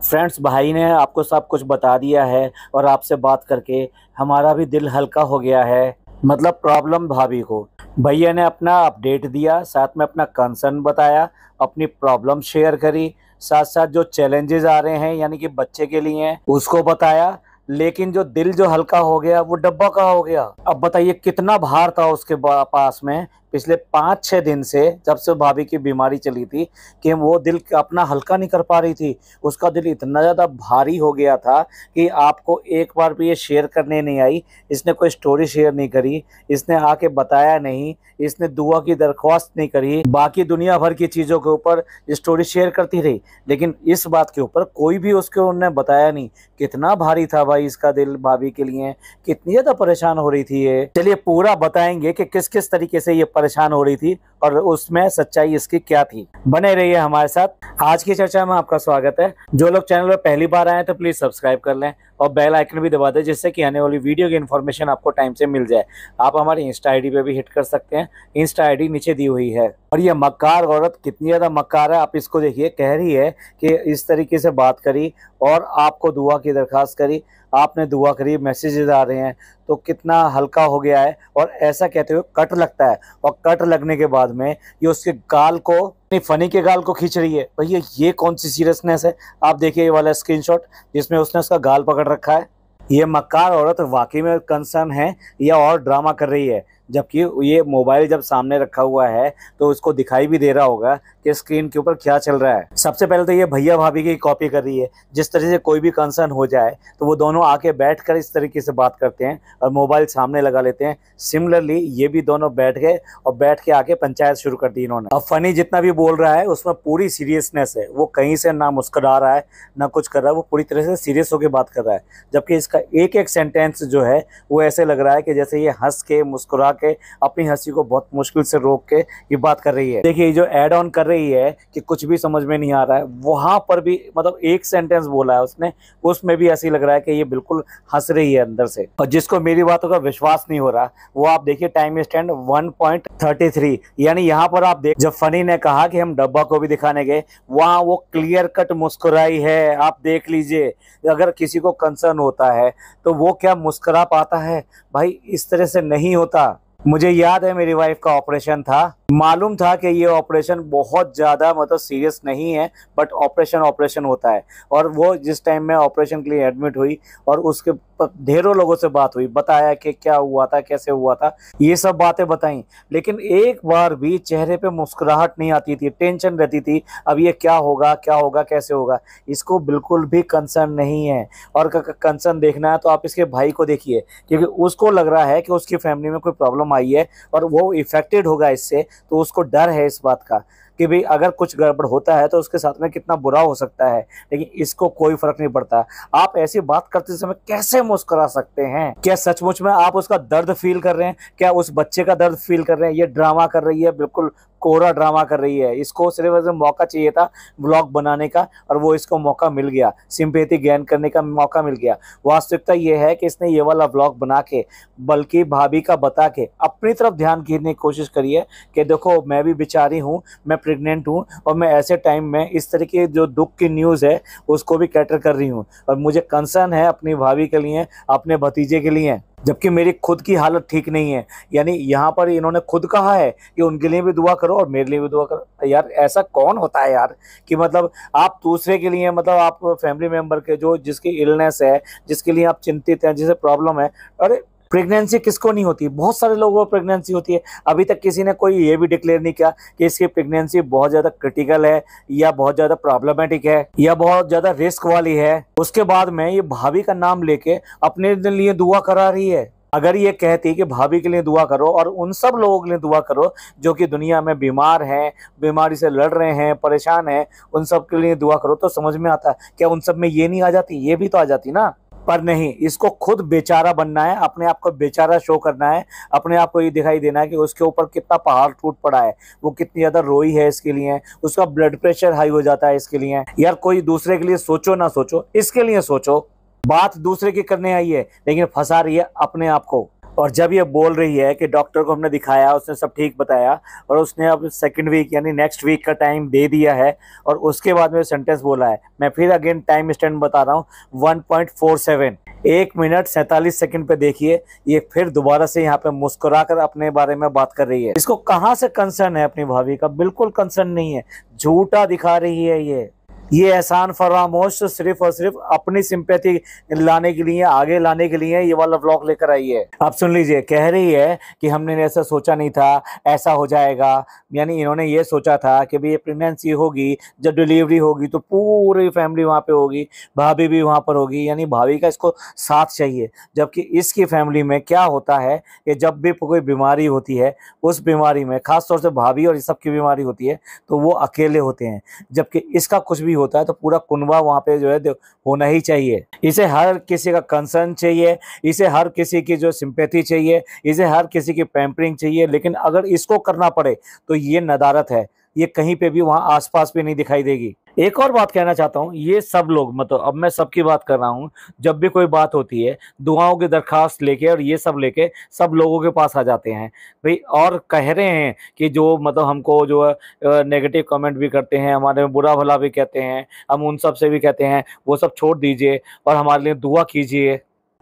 Friends, भाई ने आपको सब कुछ बता दिया है और आपसे बात करके हमारा भी दिल हल्का हो गया है। मतलब प्रॉब्लम भाभी को भैया ने अपना अपडेट दिया, साथ में अपना कंसर्न बताया, अपनी प्रॉब्लम शेयर करी, साथ साथ जो चैलेंजेस आ रहे हैं यानी कि बच्चे के लिए उसको बताया। लेकिन जो दिल जो हल्का हो गया वो डब्बा का हो गया। अब बताइए कितना भार था उसके पास में पिछले 5-6 दिन से, जब से भाभी की बीमारी चली थी, कि वो दिल अपना हल्का नहीं कर पा रही थी। उसका दिल इतना ज़्यादा भारी हो गया था कि आपको एक बार भी ये शेयर करने नहीं आई, इसने कोई स्टोरी शेयर नहीं करी, इसने आके बताया नहीं, इसने दुआ की दरख्वास्त नहीं करी। बाकी दुनिया भर की चीज़ों के ऊपर स्टोरी शेयर करती रही, लेकिन इस बात के ऊपर कोई भी उसके उन्होंने बताया नहीं। कितना भारी था भाई इसका दिल भाभी के लिए, कितनी ज़्यादा परेशान हो रही थी ये। चलिए पूरा बताएंगे कि किस किस तरीके से ये परेशान हो रही थी और उसमें सच्चाई इसकी क्या थी। बने रहिए हमारे साथ। आज की चर्चा में आपका स्वागत है। जो लोग चैनल पर पहली बार आए तो प्लीज सब्सक्राइब कर लें और बेल आइकन भी दबा दें, जिससे कि आने वाली वीडियो की इन्फॉर्मेशन आपको टाइम से मिल जाए। आप हमारी इंस्टा आईडी पे भी हिट कर सकते हैं, इंस्टा आईडी नीचे दी हुई है। और ये मक्कार औरत कितनी ज्यादा मक्कार है आप इसको देखिए। कह रही है कि इस तरीके से बात करी और आपको दुआ की दरखास्त करी, आपने दुआ करी, मैसेजेस आ रहे हैं, तो कितना हल्का हो गया है। और ऐसा कहते हुए कट लगता है, और कट लगने के बाद में ये उसके गाल को, फनी के गाल को खींच रही है। भैया ये कौन सी सीरियसनेस है। आप देखिए ये वाला स्क्रीनशॉट जिसमें उसने उसका गाल पकड़ रखा है। ये मक्कार औरत वाकई में कंसर्न है या और ड्रामा कर रही है, जबकि ये मोबाइल जब सामने रखा हुआ है तो उसको दिखाई भी दे रहा होगा कि स्क्रीन के ऊपर क्या चल रहा है। सबसे पहले तो ये भैया भाभी की कॉपी कर रही है। जिस तरह से कोई भी कंसर्न हो जाए तो वो दोनों आके बैठकर इस तरीके से बात करते हैं और मोबाइल सामने लगा लेते हैं। सिमिलरली ये भी दोनों बैठ गए और बैठ के आके पंचायत शुरू कर दी इन्होंने। अब फनी जितना भी बोल रहा है उसमें पूरी सीरियसनेस है। वो कहीं से ना मुस्कुरा रहा है ना कुछ कर रहा है, वो पूरी तरह से सीरियस होकर बात कर रहा है। जबकि इसका एक एक सेंटेंस जो है वो ऐसे लग रहा है कि जैसे ये हंस के मुस्कुरा के अपनी हंसी को बहुत मुश्किल से रोक के ये बात कर रही है। देखिए जो ऐड ऑन कर रही है कि कुछ भी समझ में नहीं आ रहा है, वहां पर भी मतलब एक सेंटेंस बोला है उसने, उसमें भी ऐसी लग रहा है कि ये बिल्कुल हंस रही है अंदर से। और जिसको मेरी बातों का विश्वास नहीं हो रहा वो आप देखिए टाइम स्टैंड 1.33। यानी यहाँ पर आप देख, जब फनी ने कहा कि हम डब्बा को भी दिखाने गए, वहां वो क्लियर कट मुस्कुराई है। आप देख लीजिए, अगर किसी को कंसर्न होता है तो वो क्या मुस्कुरा पाता है भाई? इस तरह से नहीं होता। मुझे याद है मेरी वाइफ का ऑपरेशन था, मालूम था कि ये ऑपरेशन बहुत ज़्यादा मतलब सीरियस नहीं है, बट ऑपरेशन होता है। और वो जिस टाइम में ऑपरेशन के लिए एडमिट हुई और उसके ढेरों लोगों से बात हुई, बताया कि क्या हुआ था, कैसे हुआ था, ये सब बातें बताई, लेकिन एक बार भी चेहरे पे मुस्कुराहट नहीं आती थी। टेंशन रहती थी, अब ये क्या होगा, क्या होगा, कैसे होगा। इसको बिल्कुल भी कंसर्न नहीं है। और कंसर्न देखना है तो आप इसके भाई को देखिए, क्योंकि उसको लग रहा है कि उसकी फैमिली में कोई प्रॉब्लम आई है और वो इफेक्टेड होगा इससे, तो उसको डर है इस बात का कि भाई अगर कुछ गड़बड़ होता है तो उसके साथ में कितना बुरा हो सकता है। लेकिन इसको कोई फर्क नहीं पड़ता। आप ऐसी बात करते समय कैसे मुस्कुरा सकते हैं? क्या सचमुच में आप उसका दर्द फील कर रहे हैं? क्या उस बच्चे का दर्द फील कर रहे हैं? ये ड्रामा कर रही है, बिल्कुल कोरा ड्रामा कर रही है। इसको सिर्फ ऐसे मौका चाहिए था व्लॉग बनाने का, और वो इसको मौका मिल गया, सिंपैथी गेन करने का मौका मिल गया। वास्तविकता ये है कि इसने ये वाला व्लॉग बना के, बल्कि भाभी का बता के, अपनी तरफ ध्यान खींचने की कोशिश करी है कि देखो मैं भी बेचारी हूँ, मैं प्रेग्नेंट हूँ, और मैं ऐसे टाइम में इस तरह की जो दुख की न्यूज़ है उसको भी कैटर कर रही हूँ, और मुझे कंसर्न है अपनी भाभी के लिए, अपने भतीजे के लिए, जबकि मेरी खुद की हालत ठीक नहीं है। यानी यहाँ पर इन्होंने खुद कहा है कि उनके लिए भी दुआ करो और मेरे लिए भी दुआ करो। यार ऐसा कौन होता है यार कि मतलब आप दूसरे के लिए, मतलब आप फैमिली मेंबर के जो जिसकी इलनेस है, जिसके लिए आप चिंतित हैं, जिसे प्रॉब्लम है। अरे प्रेगनेंसी किसको नहीं होती? बहुत सारे लोगों को प्रेगनेंसी होती है। अभी तक किसी ने कोई ये भी डिक्लेयर नहीं किया कि इसकी प्रेगनेंसी बहुत ज़्यादा क्रिटिकल है या बहुत ज़्यादा प्रॉब्लमेटिक है या बहुत ज़्यादा रिस्क वाली है। उसके बाद में ये भाभी का नाम लेके अपने लिए दुआ करा रही है। अगर ये कहती कि भाभी के लिए दुआ करो और उन सब लोगों के लिए दुआ करो जो कि दुनिया में बीमार हैं, बीमारी से लड़ रहे हैं, परेशान हैं, उन सब के लिए दुआ करो, तो समझ में आता। क्या उन सब में ये नहीं आ जाती? ये भी तो आ जाती ना। पर नहीं, इसको खुद बेचारा बनना है, अपने आप को बेचारा शो करना है, अपने आप को ये दिखाई देना है कि उसके ऊपर कितना पहाड़ टूट पड़ा है, वो कितनी ज्यादा रोई है इसके लिए, उसका ब्लड प्रेशर हाई हो जाता है इसके लिए। यार कोई दूसरे के लिए सोचो ना सोचो, इसके लिए सोचो। बात दूसरे की करने आई है लेकिन फंसा रही है अपने आप को। और जब ये बोल रही है कि डॉक्टर को हमने दिखाया, उसने सब ठीक बताया और उसने अब सेकंड वीक यानी नेक्स्ट वीक का टाइम दे दिया है, और उसके बाद में सेंटेंस बोला है, मैं फिर अगेन टाइम स्टैंड बता रहा हूँ, 1.47, 1 मिनट 47 सेकंड पे देखिए, ये फिर दोबारा से यहाँ पे मुस्कुरा कर अपने बारे में बात कर रही है। इसको कहाँ से कंसर्न है अपनी भाभी का? बिल्कुल कंसर्न नहीं है, झूठा दिखा रही है ये एहसान फरामोश सिर्फ और सिर्फ अपनी सिंपैथी लाने के लिए, आगे लाने के लिए ये वाला व्लॉग लेकर आई है। आप सुन लीजिए, कह रही है कि हमने ऐसा सोचा नहीं था, ऐसा हो जाएगा। यानी इन्होंने ये सोचा था कि भाई ये प्रेगनेंसी होगी, जब डिलीवरी होगी तो पूरी फैमिली वहाँ पे होगी, भाभी भी वहाँ पर होगी, यानी भाभी का इसको साथ चाहिए। जबकि इसकी फैमिली में क्या होता है कि जब भी कोई बीमारी होती है, उस बीमारी में खासतौर से भाभी और इस सब की बीमारी होती है तो वो अकेले होते हैं, जबकि इसका कुछ भी होता है तो पूरा कुनबा वहाँ पे जो है होना ही चाहिए। इसे हर किसी का कंसर्न चाहिए, इसे हर किसी की जो सिंपैथी चाहिए, इसे हर किसी की पैम्परिंग चाहिए। लेकिन अगर इसको करना पड़े तो ये नदारत है, ये कहीं पे भी वहाँ आसपास भी नहीं दिखाई देगी। एक और बात कहना चाहता हूँ, ये सब लोग, मतलब अब मैं सबकी बात कर रहा हूँ, जब भी कोई बात होती है दुआओं की दरखास्त लेके और ये सब लेके सब लोगों के पास आ जाते हैं भाई, और कह रहे हैं कि जो मतलब हमको जो है नेगेटिव कमेंट भी करते हैं, हमारे में बुरा भला भी कहते हैं, हम उन सब से भी कहते हैं वो सब छोड़ दीजिए और हमारे लिए दुआ कीजिए।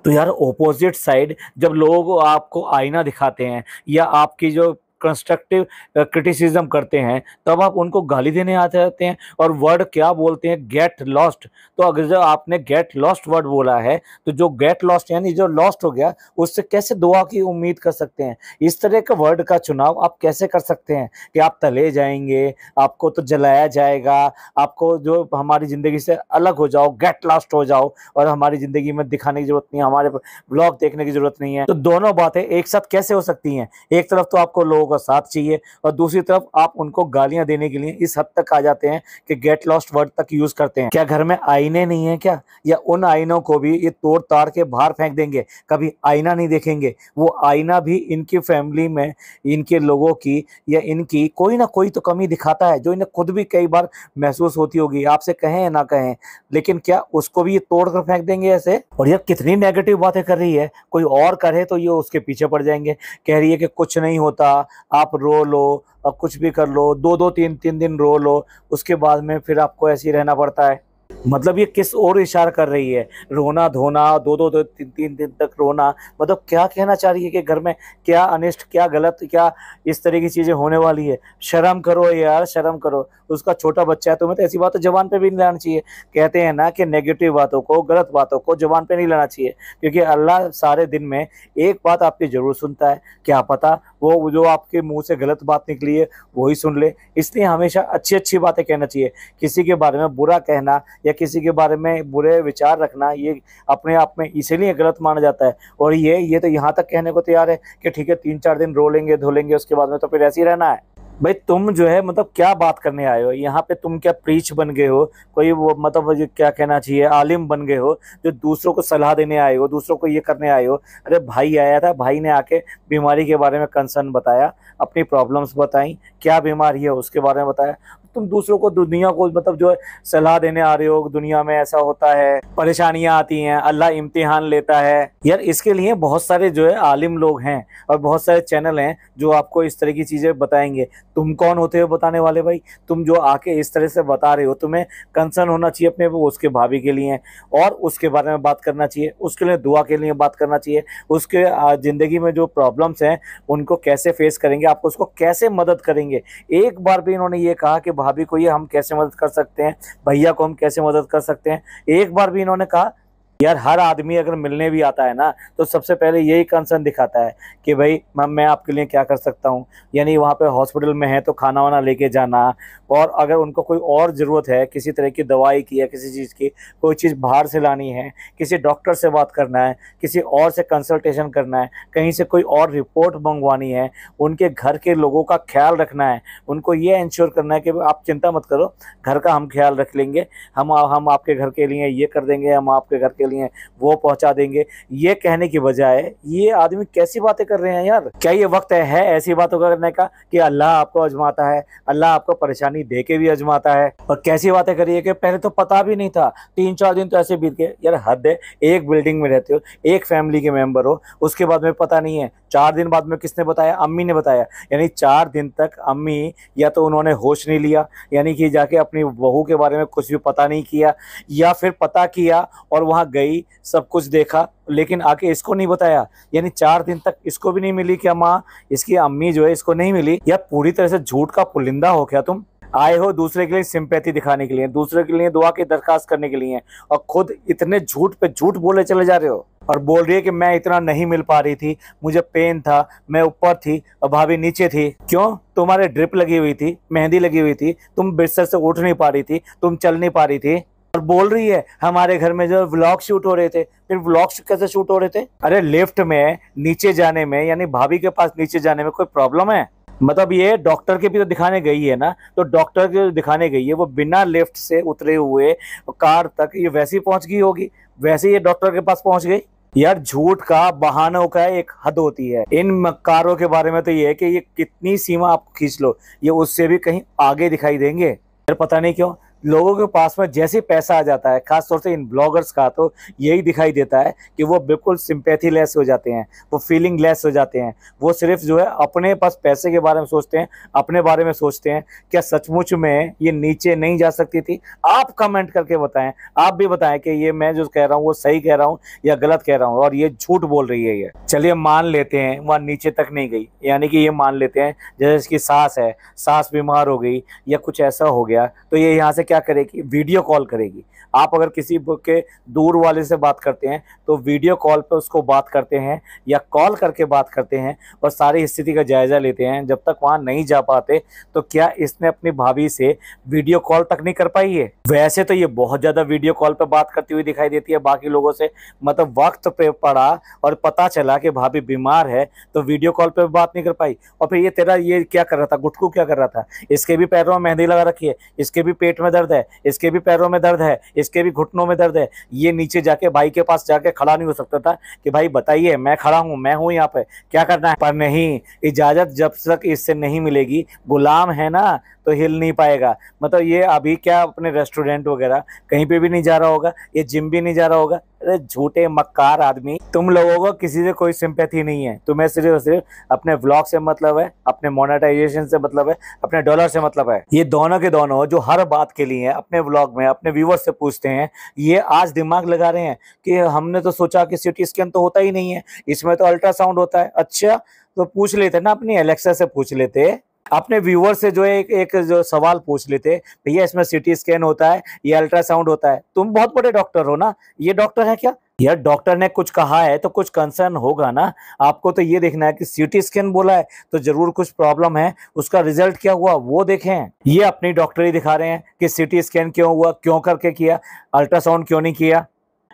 तो यार ऑपोजिट साइड जब लोग आपको आईना दिखाते हैं या आपकी जो कंस्ट्रक्टिव क्रिटिसिज्म करते हैं, तब आप उनको गाली देने आते रहते हैं और वर्ड क्या बोलते हैं, गेट लॉस्ट। तो अगर जो आपने गेट लॉस्ट वर्ड बोला है तो जो गेट लॉस्ट यानी जो लॉस्ट हो गया, उससे कैसे दुआ की उम्मीद कर सकते हैं? इस तरह के वर्ड का चुनाव आप कैसे कर सकते हैं कि आप तले जाएंगे, आपको तो जलाया जाएगा, आपको जो हमारी ज़िंदगी से अलग हो जाओ, गेट लॉस्ट हो जाओ और हमारी ज़िंदगी में दिखाने की ज़रूरत नहीं है, हमारे ब्लॉग देखने की ज़रूरत नहीं है। तो दोनों बातें एक साथ कैसे हो सकती हैं? एक तरफ तो आपको लोगों का साथ चाहिए और दूसरी तरफ आप उनको गालियां देने के लिए इस हद तक आ जाते हैं कि गेट लॉस्ट वर्ड तक यूज करते हैं। क्या घर में आईने नहीं है क्या? या उन आईनों को भी ये तोड़ ताड़ के बाहर फेंक देंगे, कभी आईना नहीं देखेंगे? वो आईना भी इनकी फैमिली में इनके लोगों की या इनकी कोई ना कोई तो कमी दिखाता है, जो इन्हें खुद भी कई बार महसूस होती होगी, आपसे कहें ना कहें, लेकिन क्या उसको भी ये तोड़ कर फेंक देंगे ऐसे? और ये कितनी नेगेटिव बातें कर रही है, कोई और करे तो ये उसके पीछे पड़ जाएंगे। कह रही है कि कुछ नहीं होता, आप रो लो और कुछ भी कर लो, 2-2 3-3 दिन रो लो, उसके बाद में फिर आपको ऐसे ही रहना पड़ता है। मतलब ये किस ओर इशारा कर रही है? रोना धोना, 2-2 3-3 दिन तक रोना, मतलब क्या कहना चाह रही है कि घर में क्या अनिष्ट, क्या गलत, क्या इस तरह की चीजें होने वाली है? शर्म करो यार, शर्म करो। उसका छोटा बच्चा है, तुम्हें तो ऐसी बातें जबान पे भी नहीं लाना चाहिए। कहते हैं ना कि नेगेटिव बातों को, गलत बातों को जबान पे नहीं लाना चाहिए, क्योंकि अल्लाह सारे दिन में एक बात आपकी जरूर सुनता है, क्या पता वो जो आपके मुंह से गलत बात निकली है वही सुन ले। इसलिए हमेशा अच्छी अच्छी बातें कहना चाहिए। किसी के बारे में बुरा कहना या किसी के बारे में बुरे विचार रखना, ये अपने आप में इसीलिए गलत माना जाता है। और ये तो यहाँ तक कहने को तैयार है कि ठीक है 3-4 दिन रो लेंगे धो लेंगे, उसके बाद में तो फिर ऐसे ही रहना है। भाई तुम जो है मतलब क्या बात करने आए हो यहाँ पे? तुम क्या प्रीच बन गए हो? कोई वो मतलब मुझे क्या कहना चाहिए, आलिम बन गए हो जो दूसरों को सलाह देने आए हो, दूसरों को ये करने आए हो? अरे भाई आया था, भाई ने आके बीमारी के बारे में कंसर्न बताया, अपनी प्रॉब्लम्स बताई, क्या बीमारी है उसके बारे में बताया। तुम दूसरों को, दुनिया को मतलब जो है सलाह देने आ रहे हो, दुनिया में ऐसा होता है, परेशानियां आती हैं, अल्लाह इम्तिहान लेता है। यार इसके लिए बहुत सारे जो है आलिम लोग हैं और बहुत सारे चैनल हैं जो आपको इस तरह की चीजें बताएंगे। तुम कौन होते हो बताने वाले भाई? तुम जो आके इस तरह से बता रहे हो, तुम्हें कंसर्न होना चाहिए अपने उसके भाभी के लिए और उसके बारे में बात करना चाहिए, उसके लिए दुआ के लिए बात करना चाहिए, उसके जिंदगी में जो प्रॉब्लम्स हैं उनको कैसे फेस करेंगे, आप उसको कैसे मदद करेंगे। एक बार भी इन्होंने ये कहा कि भाभी को ये हम कैसे मदद कर सकते हैं, भैया को हम कैसे मदद कर सकते हैं? एक बार भी इन्होंने कहा? यार हर आदमी अगर मिलने भी आता है ना तो सबसे पहले यही कंसर्न दिखाता है कि भाई मैं आपके लिए क्या कर सकता हूँ। यानी वहाँ पे हॉस्पिटल में है तो खाना वाना लेके जाना, और अगर उनको कोई और ज़रूरत है किसी तरह की दवाई की या किसी चीज़ की, कोई चीज़ बाहर से लानी है, किसी डॉक्टर से बात करना है, किसी और से कंसल्टेशन करना है, कहीं से कोई और रिपोर्ट मंगवानी है, उनके घर के लोगों का ख्याल रखना है, उनको ये इंश्योर करना है कि आप चिंता मत करो, घर का हम ख्याल रख लेंगे, हम आपके घर के लिए ये कर देंगे, हम आपके घर के लिए वो पहुंचा देंगे। ये कहने की बजाय ये आदमी कैसी बातें कर रहे हैं यार? क्या ये वक्त है ऐसी बातों करने का कि अल्लाह आपको आजमाता है, अल्लाह आपको परेशानी पानी दे के भी आजमाता है। और कैसी बातें करी है कि पहले तो पता भी नहीं था, 3-4 दिन तो ऐसे बीत गए। यार हद है, एक बिल्डिंग में रहते हो, एक फैमिली के मेंबर हो, उसके बाद में पता नहीं है। 4 दिन बाद में किसने बताया? अम्मी ने बताया। यानी 4 दिन तक अम्मी या तो उन्होंने होश नहीं लिया, यानी कि जाके अपनी बहू के बारे में कुछ भी पता नहीं किया, या फिर पता किया और वहां गई, सब कुछ देखा, लेकिन आके इसको नहीं बताया। यानी 4 दिन तक इसको भी नहीं मिली क्या माँ, इसकी अम्मी जो है इसको नहीं मिली। या पूरी तरह से झूठ का पुलिंदा हो क्या तुम? आए हो दूसरे के लिए सिंपैथी दिखाने के लिए, दूसरे के लिए दुआ की दरखास्त करने के लिए, और खुद इतने झूठ पे झूठ बोले चले जा रहे हो। और बोल रही है कि मैं इतना नहीं मिल पा रही थी, मुझे पेन था, मैं ऊपर थी और भाभी नीचे थी। क्यों? तुम्हारे ड्रिप लगी हुई थी, मेहंदी लगी हुई थी, तुम बिस्तर से उठ नहीं पा रही थी, तुम चल नहीं पा रही थी। और बोल रही है हमारे घर में जो व्लॉग शूट हो रहे थे। फिर व्लॉग कैसे शूट हो रहे थे? अरे लिफ्ट में नीचे जाने में, यानी भाभी के पास नीचे जाने में कोई प्रॉब्लम है? मतलब ये डॉक्टर के भी तो दिखाने गई है ना, तो डॉक्टर के दिखाने गई है, वो बिना लिफ्ट से उतरे हुए कार तक ये वैसे ही पहुंच गई होगी, वैसे ये डॉक्टर के पास पहुंच गई। यार झूठ का, बहानों का एक हद होती है। इन मक्कारों के बारे में तो ये है कि ये कितनी सीमा आप खींच लो, ये उससे भी कहीं आगे दिखाई देंगे। यार पता नहीं क्यों लोगों के पास में जैसे पैसा आ जाता है, खासतौर से इन ब्लॉगर्स का, तो यही दिखाई देता है कि वो बिल्कुल सिंपैथी लेस हो जाते हैं, वो फीलिंग लेस हो जाते हैं। वो सिर्फ जो है अपने पास पैसे के बारे में सोचते हैं, अपने बारे में सोचते हैं। क्या सचमुच में ये नीचे नहीं जा सकती थी? आप कमेंट करके बताएं, आप भी बताएं कि ये मैं जो कह रहा हूँ वो सही कह रहा हूँ या गलत कह रहा हूँ, और ये झूठ बोल रही है ये। चलिए मान लेते हैं वहाँ नीचे तक नहीं गई, यानी कि ये मान लेते हैं जैसे इसकी सास है, सास बीमार हो गई या कुछ ऐसा हो गया, तो ये यहाँ से क्या करेगी? वीडियो कॉल करेगी। आप अगर किसी के दूर वाले से बात करते हैं तो वीडियो कॉल पे उसको बात करते हैं या कॉल करके बात करते हैं और सारी स्थिति का जायजा लेते हैं। जब तक वहां नहीं जा पाते तो क्या इसने अपनी भाभी से वीडियो कॉल तक नहीं कर पाई है? वैसे तो ये बहुत ज्यादा वीडियो कॉल पे बात करती हुई दिखाई देती है बाकी लोगों से। मतलब वक्त पे पड़ा और पता चला कि भाभी बीमार है तो वीडियो कॉल पे बात नहीं कर पाई। और फिर ये तेरा ये क्या कर रहा था, गुटकू क्या कर रहा था? इसके भी पैरों में मेहंदी लगा रखी है, इसके भी पेट में दर्द है, इसके भी पैरों में दर्द है, इसके भी घुटनों में दर्द है। ये नीचे जाके भाई के पास जाके खड़ा नहीं हो सकता था कि भाई बताइए मैं खड़ा हूं, मैं हूं यहाँ पे, क्या करना है? पर नहीं, इजाजत जब तक इससे नहीं मिलेगी, गुलाम है ना, तो हिल नहीं पाएगा। मतलब ये अभी क्या अपने रेस्टोरेंट वगैरह कहीं पे भी नहीं जा रहा होगा, ये जिम भी नहीं जा रहा होगा। अरे झूठे मक्कार आदमी, तुम लोगों को किसी से कोई सिंपैथी नहीं है। तुम्हें सिर्फ और सिर्फ अपने व्लॉग से मतलब है, अपने मोनेटाइजेशन से मतलब है, अपने डॉलर से मतलब है। ये दोनों के दोनों जो हर बात के लिए अपने व्लॉग में अपने व्यूवर्स से पूछते हैं, ये आज दिमाग लगा रहे हैं कि हमने तो सोचा कि सिटी स्कैन तो होता ही नहीं है, इसमें तो अल्ट्रासाउंड होता है। अच्छा तो पूछ लेते ना, अपनी एलेक्सा से पूछ लेते, अपने व्यूअर से जो है एक जो सवाल पूछ लेते, भैया इसमें सीटी स्कैन होता है, ये अल्ट्रासाउंड होता है। तुम बहुत बड़े डॉक्टर हो ना, ये डॉक्टर है क्या? यार डॉक्टर ने कुछ कहा है तो कुछ कंसर्न होगा ना। आपको तो ये देखना है कि सीटी स्कैन बोला है तो जरूर कुछ प्रॉब्लम है, उसका रिजल्ट क्या हुआ वो देखें। ये अपनी डॉक्टरी दिखा रहे हैं कि सीटी स्कैन क्यों हुआ, क्यों करके किया, अल्ट्रासाउंड क्यों नहीं किया।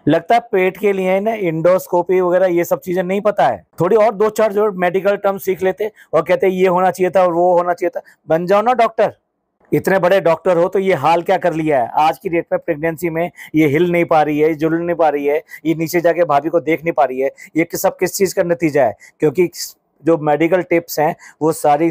लगता है पेट के लिए ना इंडोस्कोपी वगैरह ये सब चीजें नहीं पता है। थोड़ी और 2-4 जो मेडिकल टर्म सीख लेते और कहते ये होना चाहिए था और वो होना चाहिए था, बन जाओ ना डॉक्टर। इतने बड़े डॉक्टर हो तो ये हाल क्या कर लिया है आज की डेट में? प्रेगनेंसी में ये हिल नहीं पा रही है, ये जुल नहीं पा रही है, ये नीचे जाके भाभी को देख नहीं पा रही है। ये सब किस चीज का नतीजा है? क्योंकि जो मेडिकल टिप्स हैं वो सारी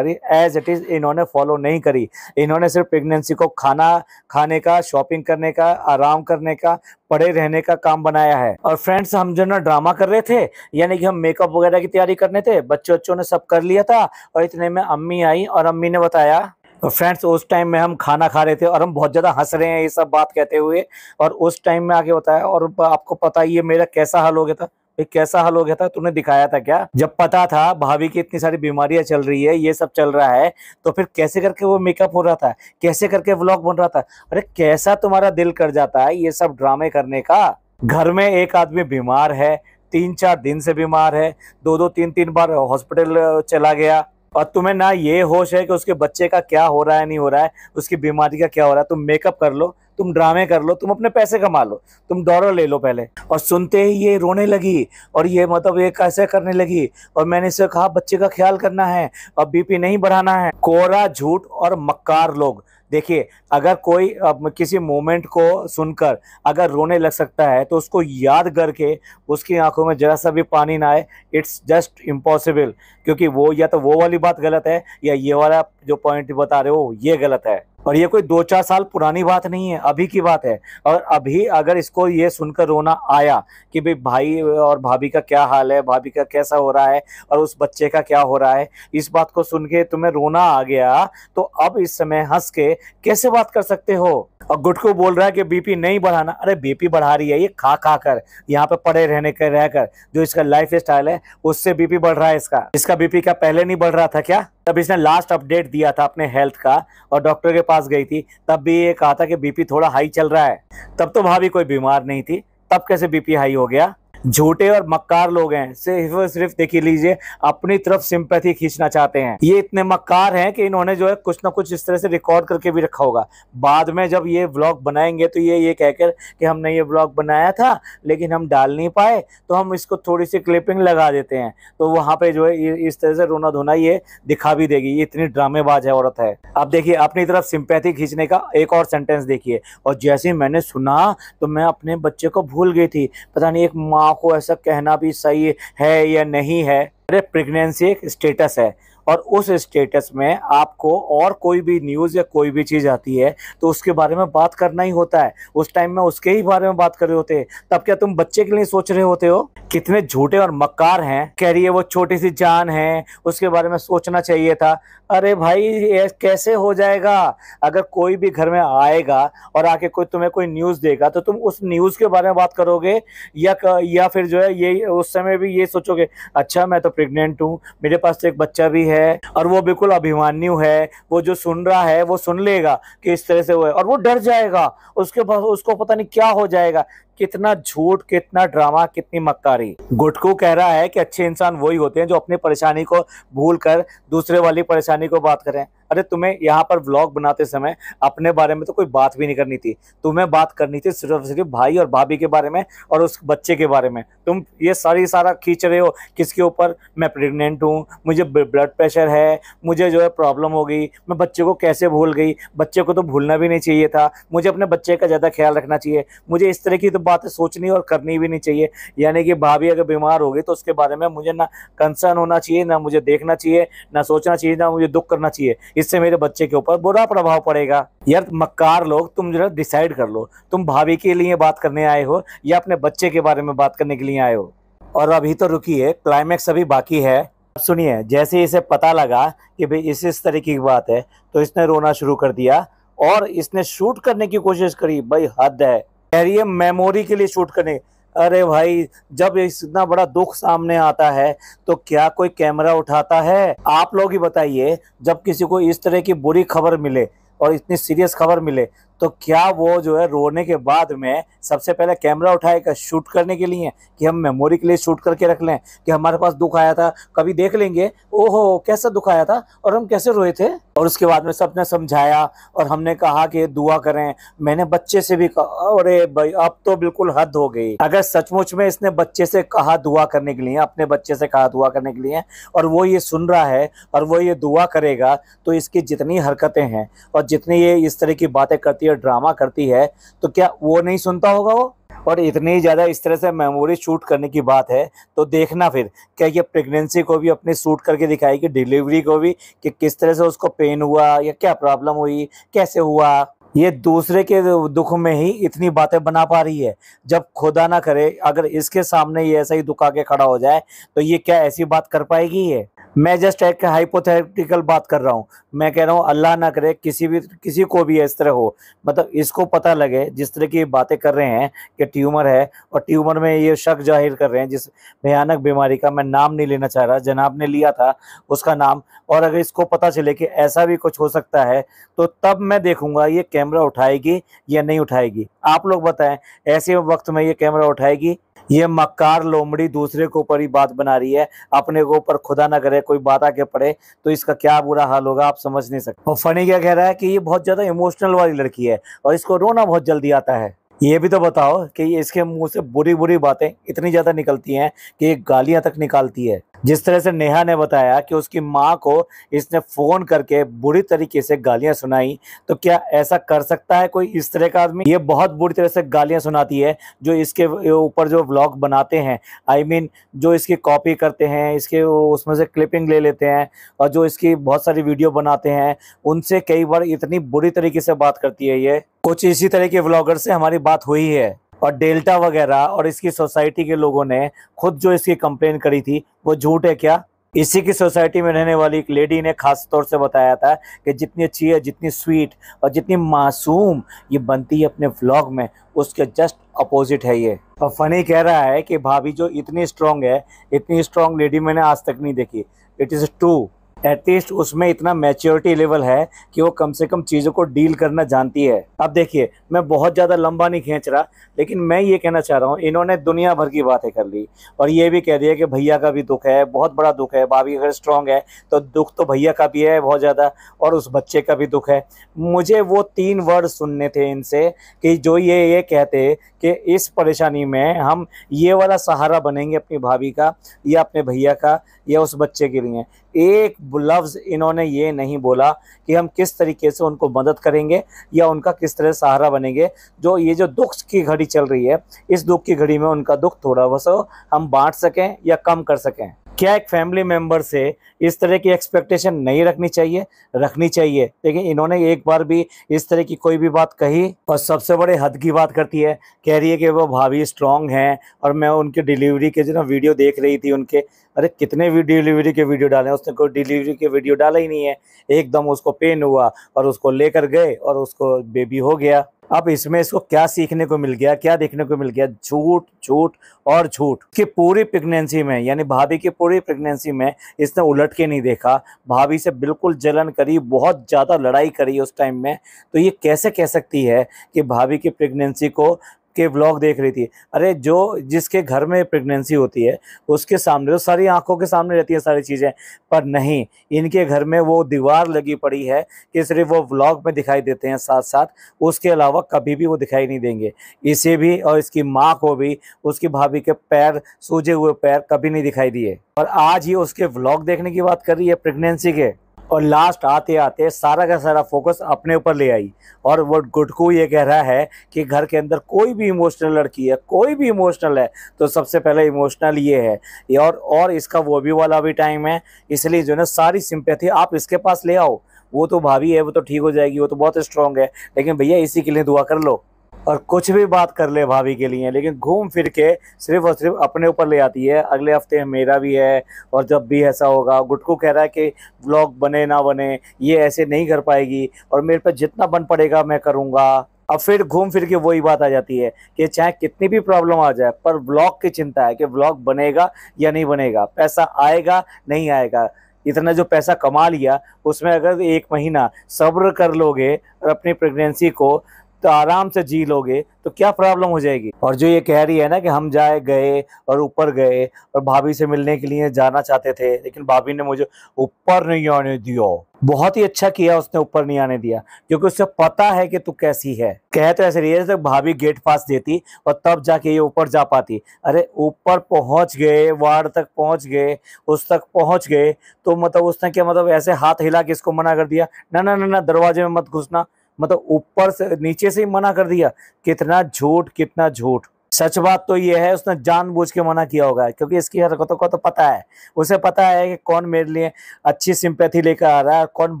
एज इट इज इन्होंने फॉलो नहीं करी। इन्होंने सिर्फ प्रेगनेंसी को खाना खाने का, शॉपिंग करने का, आराम करने का, पड़े रहने का काम बनाया है। और फ्रेंड्स हम जो ना ड्रामा कर रहे थे, यानी कि हम मेकअप वगैरह की तैयारी करने थे, बच्चों ने सब कर लिया था और इतने में अम्मी आई और अम्मी ने बताया। और फ्रेंड्स उस टाइम में हम खाना खा रहे थे और हम बहुत ज्यादा हंस रहे हैं ये सब बात कहते हुए, और उस टाइम में आगे बताया और आपको पता ही है मेरा कैसा हाल हो गया था। कैसा हाल हो गया था? तूने दिखाया था क्या? जब पता था भाभी की इतनी सारी बीमारियां चल रही है, ये सब चल रहा है, तो फिर कैसे करके वो मेकअप हो रहा था, कैसे करके व्लॉग बन रहा था? अरे कैसा तुम्हारा दिल कर जाता है ये सब ड्रामे करने का? घर में एक आदमी बीमार है, 3-4 दिन से बीमार है, 2-2 3-3 बार हॉस्पिटल चला गया, और तुम्हें ना ये होश है कि उसके बच्चे का क्या हो रहा है, नहीं हो रहा है, उसकी बीमारी का क्या हो रहा है। तुम मेकअप कर लो, तुम ड्रामे कर लो, तुम अपने पैसे कमा लो, तुम डॉलर ले लो पहले। और सुनते ही ये रोने लगी और ये मतलब ये कैसे करने लगी, और मैंने इसे कहा बच्चे का ख्याल करना है और बीपी नहीं बढ़ाना है। कोरा झूठ और मक्कार लोग। देखिए अगर कोई किसी मोमेंट को सुनकर अगर रोने लग सकता है तो उसको याद करके उसकी आंखों में जरा सा भी पानी ना आए, इट्स जस्ट इम्पॉसिबल। क्योंकि वो या तो वो वाली बात गलत है या ये वाला जो पॉइंट बता रहे हो ये गलत है। और ये कोई 2-4 साल पुरानी बात नहीं है, अभी की बात है। और अभी अगर इसको ये सुनकर रोना आया कि भाई और भाभी का क्या हाल है, भाभी का कैसा हो रहा है और उस बच्चे का क्या हो रहा है, इस बात को सुन के तुम्हें रोना आ गया, तो अब इस समय हंस के कैसे बात कर सकते हो? और गुटकू बोल रहा है कि बीपी नहीं बढ़ाना। अरे बीपी बढ़ा रही है ये खा खा कर, यहाँ पे पड़े रहने के रहकर, जो इसका लाइफ स्टाइल है उससे बीपी बढ़ रहा है इसका बीपी क्या पहले नहीं बढ़ रहा था क्या? तब इसने लास्ट अपडेट दिया था अपने हेल्थ का और डॉक्टर के पास गई थी, तब भी ये कहा था कि बीपी थोड़ा हाई चल रहा है। तब तो भाभी कोई बीमार नहीं थी, तब कैसे बीपी हाई हो गया? झूठे और मक्कार लोग हैं, सिर्फ देखिए लीजिए अपनी तरफ सिंपैथी खींचना चाहते हैं। ये इतने मक्कार हैं कि इन्होंने जो है कुछ ना कुछ इस तरह से रिकॉर्ड करके भी रखा होगा। बाद में जब ये व्लॉग बनाएंगे तो ये कहकर कि हमने ये व्लॉग बनाया था लेकिन हम डाल नहीं पाए, तो हम इसको थोड़ी सी क्लिपिंग लगा देते हैं, तो वहां पे जो है इस तरह से रोना धोना ये दिखा भी देगी। ये इतनी ड्रामेबाज है औरत है। अब देखिए अपनी तरफ सिंपैथी खींचने का एक और सेंटेंस देखिए, और जैसे ही मैंने सुना तो मैं अपने बच्चे को भूल गई थी। पता नहीं एक माँ को ऐसा कहना भी सही है या नहीं है। अरे प्रेगनेंसी एक स्टेटस है और उस स्टेटस में आपको और कोई भी न्यूज़ या कोई भी चीज़ आती है तो उसके बारे में बात करना ही होता है। उस टाइम में उसके ही बारे में बात कर रहे होते हैं, तब क्या तुम बच्चे के लिए सोच रहे होते हो? कितने झूठे और मक्कार हैं। कह रही है वो छोटी सी जान है, उसके बारे में सोचना चाहिए था। अरे भाई ये कैसे हो जाएगा? अगर कोई भी घर में आएगा और आके तुम्हें कोई न्यूज़ देगा तो तुम उस न्यूज़ के बारे में बात करोगे या फिर जो है ये उस समय भी ये सोचोगे अच्छा मैं तो प्रेग्नेंट हूँ, मेरे पास तो एक बच्चा भी है और वो बिल्कुल अभिमन्यु है, वो जो सुन रहा है वो सुन लेगा कि इस तरह से हुआ है और वो डर जाएगा, उसके पास उसको पता नहीं क्या हो जाएगा। कितना झूठ, कितना ड्रामा, कितनी मक्कारी। गुटकू कह रहा है कि अच्छे इंसान वही होते हैं जो अपनी परेशानी को भूलकर दूसरे वाली परेशानी को बात करें। अरे तुम्हें यहाँ पर व्लॉग बनाते समय अपने बारे में तो कोई बात भी नहीं करनी थी, तुम्हें बात करनी थी सिर्फ भाई और भाभी के बारे में और उस बच्चे के बारे में। तुम ये सारा खींच रहे हो किसके ऊपर? मैं प्रेग्नेंट हूँ, मुझे ब्लड प्रेशर है, मुझे जो है प्रॉब्लम हो गई, मैं बच्चे को कैसे भूल गई, बच्चे को तो भूलना भी नहीं चाहिए था, मुझे अपने बच्चे का ज़्यादा ख्याल रखना चाहिए, मुझे इस तरह की तो बातें सोचनी और करनी भी नहीं चाहिए। यानी कि भाभी अगर बीमार हो गई तो उसके बारे में मुझे ना कंसर्न होना चाहिए, ना मुझे देखना चाहिए, ना सोचना चाहिए, ना मुझे दुख करना चाहिए, इससे मेरे बच्चे के ऊपर बुरा प्रभाव पड़ेगा। यार मक्कार लोग, तुम जरा डिसाइड कर लो, तुम भाभी के लिए बात करने आए हो या अपने बच्चे के बारे में बात करने के लिए आए हो? और अभी तो रुकिए, क्लाइमैक्स अभी बाकी है। सुनिए, जैसे इसे पता लगा कि भाई इस तरीके की बात है तो इसने रोना शुरू कर दिया और इसने शूट करने की कोशिश करी। भाई हद है, कह रही है मेमोरी के लिए शूट करने। अरे भाई जब इतना बड़ा दुख सामने आता है तो क्या कोई कैमरा उठाता है? आप लोग ही बताइए, जब किसी को इस तरह की बुरी खबर मिले और इतनी सीरियस खबर मिले तो क्या वो जो है रोने के बाद में सबसे पहले कैमरा उठाएगा शूट करने के लिए कि हम मेमोरी के लिए शूट करके रख लें कि हमारे पास दुख आया था, कभी देख लेंगे ओहो कैसा दुख आया था और हम कैसे रोए थे। और उसके बाद में सबने समझाया और हमने कहा कि दुआ करें। मैंने बच्चे से भी कहा, अरे भाई अब तो बिल्कुल हद हो गई। अगर सचमुच में इसने बच्चे से कहा दुआ करने के लिए, अपने बच्चे से कहा दुआ करने के लिए, और वो ये सुन रहा है और वो ये दुआ करेगा, तो इसकी जितनी हरकतें हैं और जितनी ये इस तरह की बातें करती है, ड्रामा करती है, तो क्या वो नहीं सुनता होगा वो? और इतनी ज़्यादा इस तरह से मेमोरी शूट करने की बात है तो देखना फिर क्या ये प्रेगनेंसी को भी अपने शूट करके दिखाएगी, डिलीवरी को भी, कि किस तरह से उसको पेन हुआ या क्या प्रॉब्लम हुई, कैसे हुआ। ये दूसरे के दुख में ही इतनी बातें बना पा रही है। जब खुदा ना करे अगर इसके सामने ये ऐसा ही दुख आके खड़ा हो जाए तो ये क्या ऐसी बात कर पाएगी? ये मैं जस्ट एक हाइपोथेटिकल बात कर रहा हूँ। मैं कह रहा हूँ अल्लाह ना करे किसी को भी इस तरह हो, मतलब इसको पता लगे जिस तरह की बातें कर रहे हैं कि ट्यूमर है, और ट्यूमर में ये शक जाहिर कर रहे हैं जिस भयानक बीमारी का मैं नाम नहीं लेना चाह रहा, जनाब ने लिया था उसका नाम, और अगर इसको पता चले कि ऐसा भी कुछ हो सकता है तो तब मैं देखूंगा ये कैमरा उठाएगी या नहीं उठाएगी। आप लोग बताएं, ऐसे वक्त में ये कैमरा उठाएगी? ये मक्कार लोमड़ी दूसरे के ऊपर ही बात बना रही है, अपने को ऊपर खुदा ना करे कोई बात आके पड़े तो इसका क्या बुरा हाल होगा आप समझ नहीं सकते। और फनी क्या कह रहा है कि ये बहुत ज्यादा इमोशनल वाली लड़की है और इसको रोना बहुत जल्दी आता है। ये भी तो बताओ कि इसके मुंह से बुरी बुरी बातें इतनी ज्यादा निकलती हैं कि गालियां तक निकालती है। जिस तरह से नेहा ने बताया कि उसकी माँ को इसने फ़ोन करके बुरी तरीके से गालियाँ सुनाई, तो क्या ऐसा कर सकता है कोई इस तरह का आदमी? ये बहुत बुरी तरह से गालियाँ सुनाती है, जो इसके ऊपर जो व्लॉग बनाते हैं, आई मीन जो इसकी कॉपी करते हैं, इसके उसमें से क्लिपिंग ले लेते हैं और जो इसकी बहुत सारी वीडियो बनाते हैं, उनसे कई बार इतनी बुरी तरीके से बात करती है ये। कुछ इसी तरह के व्लॉगर से हमारी बात हुई है और डेल्टा वगैरह और इसकी सोसाइटी के लोगों ने खुद जो इसकी कंप्लेन करी थी वो झूठ है क्या? इसी की सोसाइटी में रहने वाली एक लेडी ने खास तौर से बताया था कि जितनी अच्छी है, जितनी स्वीट और जितनी मासूम ये बनती है अपने व्लॉग में, उसके जस्ट अपोजिट है ये। और फनी कह रहा है कि भाभी जो इतनी स्ट्रांग है, इतनी स्ट्रांग लेडी मैंने आज तक नहीं देखी। इट इज़ ट्रू, एटलीस्ट उसमें इतना मैच्योरिटी लेवल है कि वो कम से कम चीज़ों को डील करना जानती है। अब देखिए, मैं बहुत ज़्यादा लंबा नहीं खींच रहा, लेकिन मैं ये कहना चाह रहा हूँ, इन्होंने दुनिया भर की बातें कर ली और ये भी कह दिया कि भैया का भी दुख है, बहुत बड़ा दुख है। भाभी अगर स्ट्रांग है तो दुख तो भैया का भी है बहुत ज़्यादा, और उस बच्चे का भी दुख है। मुझे वो 3 वर्ड सुनने थे इनसे कि जो ये कहते कि इस परेशानी में हम ये वाला सहारा बनेंगे अपनी भाभी का या अपने भैया का या उस बच्चे के लिए। एक लफ्ज़ इन्होंने ये नहीं बोला कि हम किस तरीके से उनको मदद करेंगे या उनका किस तरह सहारा बनेंगे। जो ये जो दुख की घड़ी चल रही है, इस दुख की घड़ी में उनका दुख थोड़ा बहुत हम बांट सकें या कम कर सकें। क्या एक फैमिली मेंबर से इस तरह की एक्सपेक्टेशन नहीं रखनी चाहिए? रखनी चाहिए, लेकिन इन्होंने एक बार भी इस तरह की कोई भी बात कही। और सबसे बड़े हद की बात करती है, कह रही है कि वो भाभी स्ट्रांग हैं और मैं उनके डिलीवरी के जो ना वीडियो देख रही थी उनके। अरे कितने भी डिलीवरी के वीडियो डाले, उसने कोई डिलीवरी के वीडियो डाला ही नहीं है। एकदम उसको पेन हुआ और उसको लेकर गए और उसको बेबी हो गया। अब इसमें इसको क्या सीखने को मिल गया, क्या देखने को मिल गया? झूठ, झूठ और झूठ। कि पूरी प्रेगनेंसी में, यानी भाभी की पूरी प्रेगनेंसी में इसने उलट के नहीं देखा, भाभी से बिल्कुल जलन करी, बहुत ज़्यादा लड़ाई करी उस टाइम में। तो ये कैसे कह सकती है कि भाभी की प्रेगनेंसी को के व्लॉग देख रही थी? अरे जो जिसके घर में प्रेगनेंसी होती है उसके सामने तो सारी आंखों के सामने रहती है सारी चीज़ें, पर नहीं, इनके घर में वो दीवार लगी पड़ी है कि सिर्फ वो व्लॉग में दिखाई देते हैं साथ साथ, उसके अलावा कभी भी वो दिखाई नहीं देंगे। इसे भी और इसकी माँ को भी उसकी भाभी के पैर, सूजे हुए पैर कभी नहीं दिखाई दिए, और आज ये उसके व्लॉग देखने की बात कर रही है प्रेगनेंसी के। और लास्ट आते आते सारा का सारा फोकस अपने ऊपर ले आई और वो गुटकू ये कह रहा है कि घर के अंदर कोई भी इमोशनल लड़की है, कोई भी इमोशनल है, तो सबसे पहले इमोशनल ये है। ये और इसका वो भी वाला भी टाइम है, इसलिए जो है ना सारी सिंपैथी आप इसके पास ले आओ। वो तो भाभी है, वो तो ठीक हो जाएगी, वो तो बहुत स्ट्रांग है, लेकिन भैया इसी के लिए दुआ कर लो। और कुछ भी बात कर ले भाभी के लिए, लेकिन घूम फिर के सिर्फ और सिर्फ अपने ऊपर ले आती है। अगले हफ्ते मेरा भी है और जब भी ऐसा होगा, गुटकू कह रहा है कि व्लॉग बने ना बने ये ऐसे नहीं कर पाएगी और मेरे पे जितना बन पड़ेगा मैं करूँगा। अब फिर घूम फिर के वही बात आ जाती है कि चाहे कितनी भी प्रॉब्लम आ जाए, पर व्लॉग की चिंता है कि व्लॉग बनेगा या नहीं बनेगा, पैसा आएगा नहीं आएगा। इतना जो पैसा कमा लिया उसमें अगर 1 महीना सब्र कर लोगे और अपनी प्रेगनेंसी को तो आराम से जी लोगे तो क्या प्रॉब्लम हो जाएगी। और जो ये कह रही है ना कि हम गए और ऊपर गए और भाभी से मिलने के लिए जाना चाहते थे, लेकिन भाभी ने मुझे ऊपर नहीं आने दिया। बहुत ही अच्छा किया उसने ऊपर नहीं आने दिया, क्योंकि उससे पता है कि तू कैसी है। कह तो ऐसे रही है जैसे भाभी गेट पास देती और तब जाके ये ऊपर जा पाती। अरे ऊपर पहुंच गए, वार्ड तक पहुंच गए, उस तक पहुंच गए, तो मतलब उसने क्या मतलब ऐसे हाथ हिला के इसको मना कर दिया, ना ना ना ना दरवाजे में मत घुसना, मतलब ऊपर से नीचे से ही मना कर दिया। कितना झूठ, कितना झूठ। सच बात तो ये है उसने जानबूझ के मना किया होगा, क्योंकि इसकी हरकतों का तो पता है, उसे पता है कि कौन मेरे लिए अच्छी सिंपैथी लेकर आ रहा है, कौन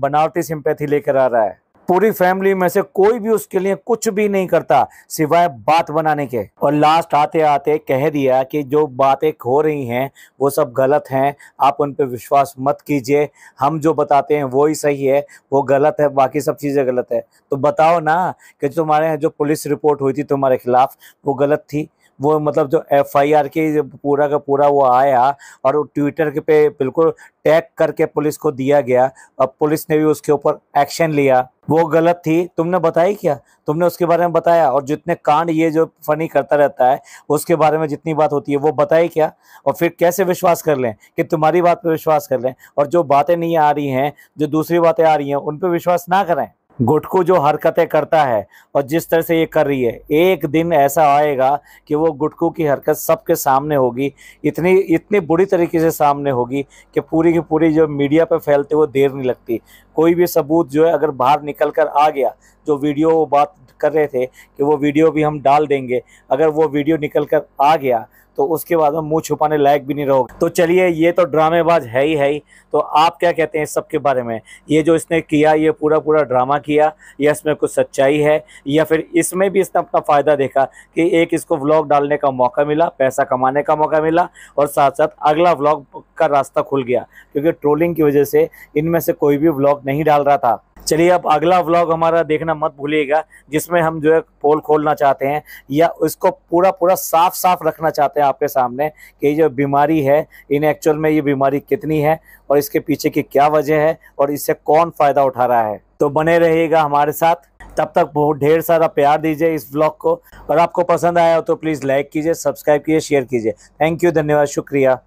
बनावटी सिंपैथी लेकर आ रहा है। पूरी फैमिली में से कोई भी उसके लिए कुछ भी नहीं करता सिवाय बात बनाने के। और लास्ट आते आते कह दिया कि जो बातें हो रही हैं वो सब गलत हैं, आप उन पर विश्वास मत कीजिए, हम जो बताते हैं वो ही सही है, वो गलत है, बाकी सब चीज़ें गलत है। तो बताओ ना कि तुम्हारे यहाँ जो पुलिस रिपोर्ट हुई थी तुम्हारे खिलाफ वो गलत थी। वो मतलब जो FIR के पूरा का पूरा वो आया और ट्विटर के पे बिल्कुल टैग करके पुलिस को दिया गया, अब पुलिस ने भी उसके ऊपर एक्शन लिया, वो गलत थी। तुमने बताई क्या? तुमने उसके बारे में बताया? और जितने कांड ये जो फनी करता रहता है उसके बारे में जितनी बात होती है वो बताई क्या? और फिर कैसे विश्वास कर लें कि तुम्हारी बात पे विश्वास कर लें, और जो बातें नहीं आ रही हैं, जो दूसरी बातें आ रही हैं उन पे विश्वास ना करें। गुटकू जो हरकतें करता है और जिस तरह से ये कर रही है, एक दिन ऐसा आएगा कि वो गुटकू की हरकत सबके सामने होगी, इतनी इतनी बुरी तरीके से सामने होगी कि पूरी की पूरी जो मीडिया पे फैलते हुए देर नहीं लगती। कोई भी सबूत जो है अगर बाहर निकल कर आ गया, जो वीडियो वो बात कर रहे थे कि वो वीडियो भी हम डाल देंगे, अगर वो वीडियो निकल कर आ गया तो उसके बाद में मुंह छुपाने लायक भी नहीं रहोगे। तो चलिए, ये तो ड्रामेबाज है ही। तो आप क्या कहते हैं इस सब के बारे में? ये जो इसने किया, ये पूरा पूरा ड्रामा किया, या इसमें कुछ सच्चाई है, या फिर इसमें भी इसने अपना फ़ायदा देखा कि एक इसको व्लॉग डालने का मौका मिला, पैसा कमाने का मौका मिला, और साथ साथ अगला व्लॉग का रास्ता खुल गया, क्योंकि ट्रोलिंग की वजह से इनमें से कोई भी व्लॉग नहीं डाल रहा था। चलिए, अब अगला व्लॉग हमारा देखना मत भूलिएगा, जिसमें हम जो है पोल खोलना चाहते हैं, या उसको पूरा पूरा साफ साफ रखना चाहते हैं आपके सामने कि ये जो बीमारी है, इन एक्चुअल में ये बीमारी कितनी है और इसके पीछे की क्या वजह है और इससे कौन फ़ायदा उठा रहा है। तो बने रहिएगा हमारे साथ, तब तक बहुत ढेर सारा प्यार दीजिए इस व्लॉग को, और आपको पसंद आया हो तो प्लीज़ लाइक कीजिए, सब्सक्राइब कीजिए, शेयर कीजिए। थैंक यू, धन्यवाद, शुक्रिया।